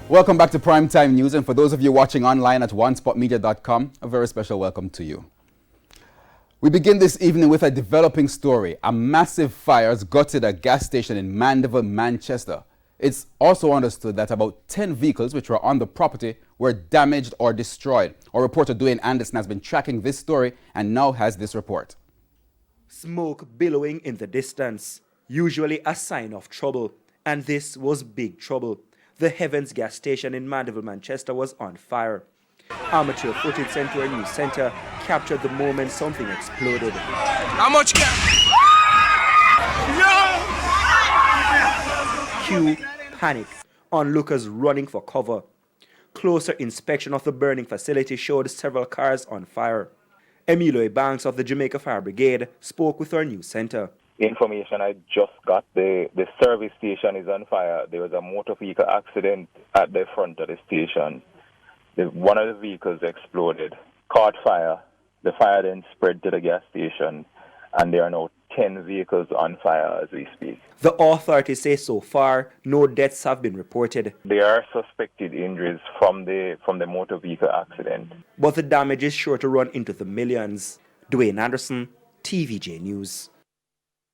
Welcome back to Primetime News, and for those of you watching online at onespotmedia.com, a very special welcome to you. We begin this evening with a developing story. A massive fire has gutted a gas station in Mandeville, Manchester. It's also understood that about 10 vehicles which were on the property were damaged or destroyed. Our reporter Dwayne Anderson has been tracking this story and now has this report. Smoke billowing in the distance, usually a sign of trouble, and this was big trouble. The Heavens gas station in Mandeville, Manchester was on fire. Amateur footage sent to a news center captured the moment something exploded. How much gas? Cue panic, onlookers running for cover. Closer inspection of the burning facility showed several cars on fire. Emilio Banks of the Jamaica Fire Brigade spoke with our news center. Information I just got, the service station is on fire. There was a motor vehicle accident at the front of the station. One of the vehicles exploded, caught fire. The fire then spread to the gas station, and there are now 10 vehicles on fire as we speak. The authorities say so far, no deaths have been reported. There are suspected injuries from the motor vehicle accident. But the damage is sure to run into the millions. Dwayne Anderson, TVJ News.